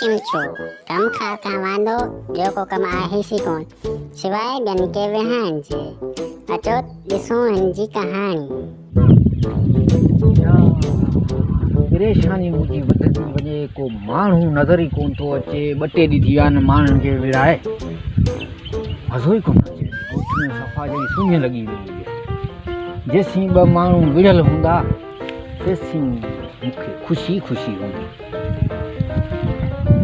चिमचो कम खाता वांदो जो को कम आहे सी कोन सिवाय ॿियनि के विहाइण जे अचो ॾिसूं हिन जी कहाणी। परेशानी मुंहिंजी वधंदी वञे, को माण्हू नज़र ई कोन थो अचे। 2 टे ॾींहं थी विया आहिनि माण्हुनि खे विराए, मज़ो ई कोन अचे। ॻोठ में सफ़ा जहिड़ी सुञ लॻी वई आहे। जेसीं 2 माण्हू विढ़ियल हूंदा तेसीं मूंखे ख़ुशी ख़ुशी हूंदी।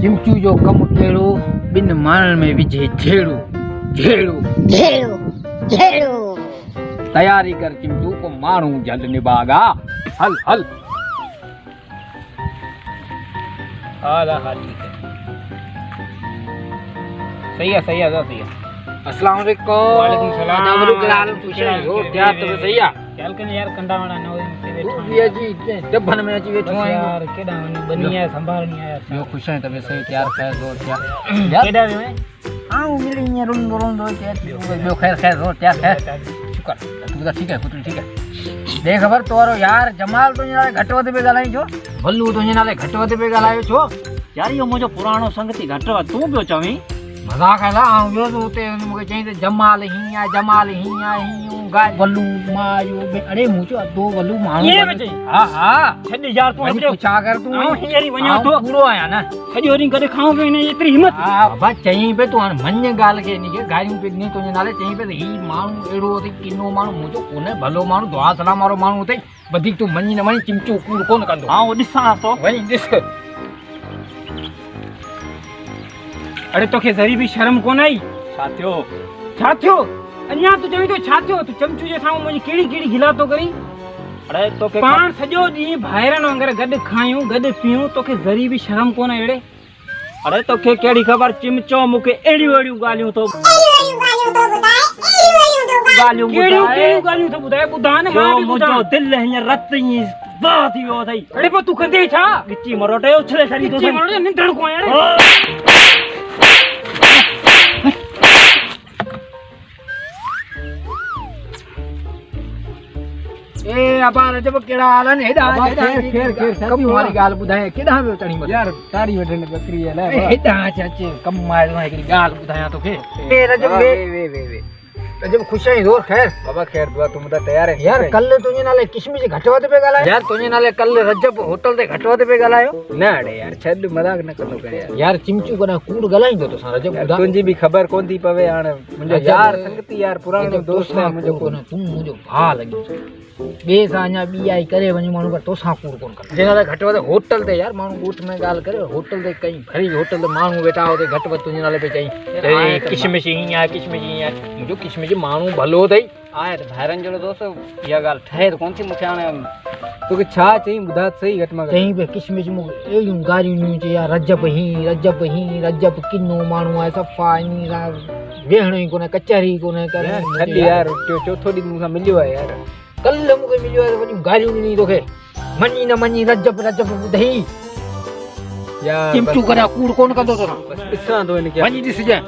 चिमचू जो कमु कहिड़ो, 2 माण्हुनि में विझे झेड़ो झेड़ो झेड़ो झेड़ो। तैयारी कर चिमचू, को माण्हू जल्द निभागा। हल हल। हाँ ठीक है, सही है सही है। अस्सलाम वालेकुम। वालेकुम सलाम। आदाब के आलम पूछे हो क्या तो सही है। चल के यार कंडा वाला न होई ते तू बैठो भी अजी डबन में अची बैठो है यार। केडा बनी है संभालनी है यार। यो खुश है तबे सही तैयार खैर हो क्या केडा वे में हां मिली ने रुन रुन दो के यो खैर हो क्या है। शुक्र तू ठीक है पुत्र ठीक है। देख खबर तोरो यार जमाल तो नाले घटवत पे गलाई छो, भल्लू तो नाले घटवत पे गलायो छो यार। यो मुजो पुरानो संगति घटवा तू पियो चवी मजाक हला आ यो तो उते मुके चई ते जमाल ही गाय भल्लू मायो अरे मुजो 2 भल्लू माण्हू ये बचे। हां छड यार तू अरे छा कर तू हियरी वणा तो पूरो आया ना सजो री कदे खाओ पे ने इतनी हिम्मत। हां बाबा चई पे तू मन गाल के नी के गाड़ियों पे नी तो नाले चई पे ही माण्हू एड़ो थी किनो माण्हू मुजो कोने भलो माण्हू दुआ सलाम वारो माण्हू थे बधी तू मनी न मनी चिमचो कूड़ कोन कंदो। हां ओ दिसा तो वही दिस। अरे तोखे जरी भी शर्म कोन आई। छा थियो अन्या तू चवी तो छा थियो। तू चमचू जे सामू मुजी केड़ी गिला तो करी। अरे तोखे पाण सजो दी भाइरन वांगर गड खायूं गड पियूं, तोखे जरी भी शर्म कोन एड़े। अरे तोखे केड़ी खबर चिमचो मुके एड़ियूं गालियूं तो गालियूं तो बुधाए बुधा न मां भी मुजो दिल हिन रत ही बात थियो थई। अरे पर तू कंदे छा गिची मरोटे उछले सरी तो गिची मरोटे निंदण को यार। ए अबार जब केड़ा हालन हेडा खेर कम वाली गाल बुधाए केडा में चढ़ी मत यार तारी वठन बकरी है ना हेडा चाचे कम मार ना एकरी गाल बुधाया तो के ए रजब वे रजब खुश है जोर खैर बाबा खैर दुआ तुम तो तैयार है यार। कल तुझे नाले किशमिश घटवत पे गलायो यार। तुझे नाले कल रजब होटल ते घटवत पे गलायो ना अड़े यार छड मजाक न करो कर यार चिमचू कना कूड़ गलाइंदो तो रजब बुधा तुंजी भी खबर कोन थी पवे हां मुझे यार संगति यार पुरानो दोस्त है मुझे कोन तू मुझे भा लगी बे सान्या बियाई करे वनी मानु का तोसा कूड़ कोन कर जेना घटवत होटल ते यार मानु गोठ में गाल करे होटल ते कई भरी होटल ते मानु बैठा होते घटवत तुझे नाले पे चई किशमिश ही है मुझे किशमिश माण्हू भलो अथई आहे त भाइरनि जहिड़ो दोस्त इहा ॻाल्हि ठहे त कोन थी मूंखे हाणे तोखे छा चईं ॿुधा सही घटि में चईं पे किशमिश मूंखे अहिड़ियूं ॻाल्हियूं ॾिनियूं चई यार रजब किनो माण्हू आहे सफ़ा इन वेहणो ई कोन्हे कचहरी कोन्हे करे छॾ यार चोथो ॾींहुं मूंसां मिलियो आहे यार। कल मूंखे मिलियो आहे वॾियूं ॻाल्हियूं ॾिनी तोखे मञी न मञी रजब ॿुधई यार चिमचू करे कूड़ कोन कंदो तो ॾिसां थो हिनखे वञी ॾिसजांइ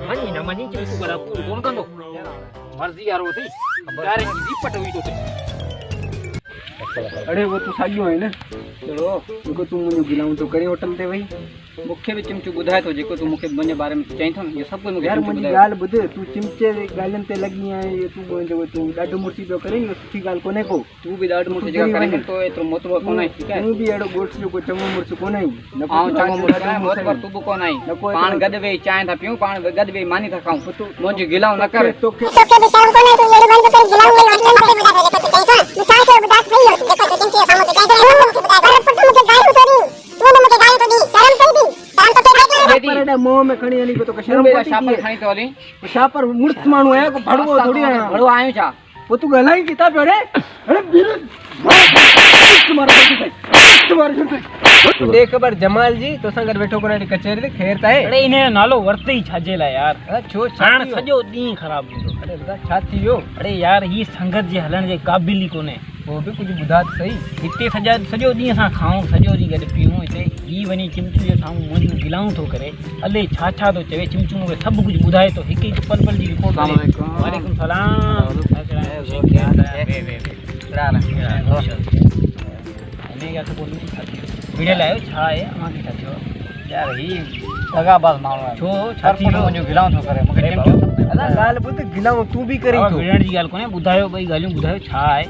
मनी न मनी चिमचू करा कूड़ कोन कंदो मर्जी यारो थी यार जी पट हुई तो अरे वो तो सागियो है ना। चलो जेको तू मुझे गिलाऊं तो करे होटल ते वही मुखे भी चिमचू बुधाए तो जेको तू मुखे मुझे बारे में चई थो ये सब कुछ यार मुझी गाल बुध तू चिमचे गालन ते लगी है ये तू जो तू डाडो मुर्सी पे करे ये सुठी गाल कोने को तू भी डाडो मुर्सी जगह करे तो एतो मोतबो कोन है ठीक है। तू भी एडो गोठ जो को चमो मुर्सी कोन है न आ चमो मुर्सी मोत पर तू कोन है पान गद वे चाय था पियो पान गद वे मानी था खाऊं तू मुझे गिलाऊ न कर तो के दिशाओ कोने तो ये बंद कर गिलाऊ में होटल पे बुधा दे देखो तो कई था चाय के बुधा सही हो देखो तो चिमचे सामने तो कई तो मुझे बुधा पर तू मुझे गाली तो दी तूने मुझे गाली तो दी शर्म कई दी शर्म तो कई दी पर मुंह में खणी हली को तो शर्म को शापर खणी तो हली शापर मूर्ख मानु है को भड़वो थोड़ी है भड़वो आयो छा वो तू गलाई किता पे अरे बीर तुम्हारा देख खबर जमाल जी तो संगत बैठो कोने कचहरी खैर ताए। अरे इने नालो वर्ते ही छाजेला यार छो छाण सजो दी खराब हो। अरे बता छा थियो। अरे यार ही संगत जे हलन जे काबिल ही कोने वो भी कुछ बुधा सही इते सजो दी असा खाऊं सजो दी गड पीऊं इते ही वनी चिमचू जे सामू मुंडी गिलाऊं तो करे अले छा तो चवे चिमचू में सब कुछ बुधाए तो एक एक पल पल जी रिपोर्ट। वालेकुम सलाम। क्या तो बोलूं वीडियो लायो छा है मांगे था यार ही लगा बस मानो छो छाती नो जो गिलाव तो करे मके चिमचो अला गाल बुध गिलाऊं तू भी करी तो विरण जी गाल कोने बुधायो भाई गालियों बुधायो छा है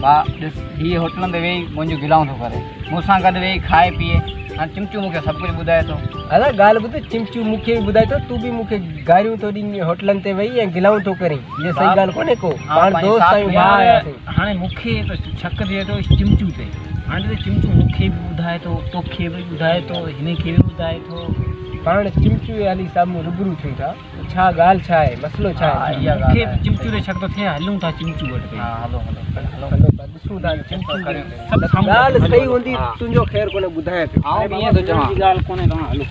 बा दिस ही होटलन दे वेई मुंजो गिलाव तो करे मूसा गद वेई खाए पिए हां चिमचू मुके सब कुछ बुधाए तो अला गाल बुध चिमचू मुखे बुधाय तो तू भी मुखे गारियूं तो दी होटलन ते वई ऐं गिलाऊं तो करी ये सही गाल कोने को पाण दोस्त आयो भाई हाने मुखे तो छक दिए तो चिमचू ते हाणे तो चिमचू मुखे भी बुधाए तो तोखे भी बुधाए तो हिने के भी बुधाए तो पाण चिमचू हाली सामू रुबरू थियूं था छा गाल छा है मसलो छा है मुखे चिमचू रे छक तो थे हलूं था चिमचू वट पे हां हलो ॾिसूं था चिमचू करे सब गाल सही हुंदी तुंजो खैर कोने बुधाए पे आओ बिया तो जमा गाल कोने तो हलो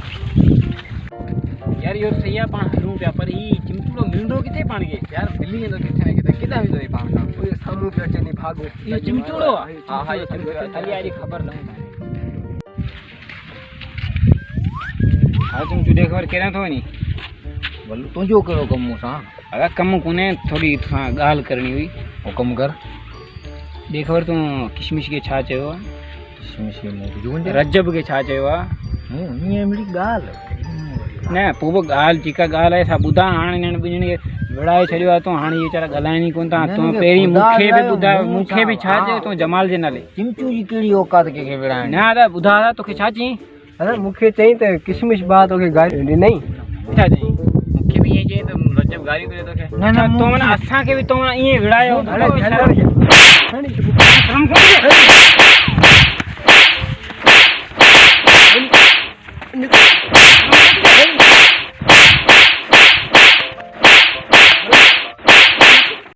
यार यो सही है पाण हलूं पिया पर ही चिमचूड़ो मिलंदो किथे पाण के यार दिल्ली में तो किथे न किथे किदा भी तो पाण का ओए सामू पे अचे नी भागो ये चिमचूड़ो हां हां ये चिमचूड़ो अली यारी खबर न हां चिमचू देख और केरा तो नी बोल तुजो करो कम सा अगर कम कोने थोड़ी गाल करनी हुई हुकम कर देख और तू किशमिश के छा चयो किशमिश के मौजूद रजब के छा चयो ये मेरी गाल न पोइ गाल चिका गाल है सा बुधा हाणे न बिजणी विड़ाए छड़ियो तो हाणे ये चारा गलाइनी कोन ता तो पेरी मुखे भी बुधा मुखे भी छा जे तो जमाल जे नाले चिमचू जी केड़ी औकात के विड़ाए ना दा बुधा दा तोखे छा चई अरे मुखे चई त किशमिश बा तोखे गाली दी नहीं छा चई मुखे भी ये चई तो रजब गाली करे तोखे ना तो मन असा के भी तो ये विड़ायो अरे हम को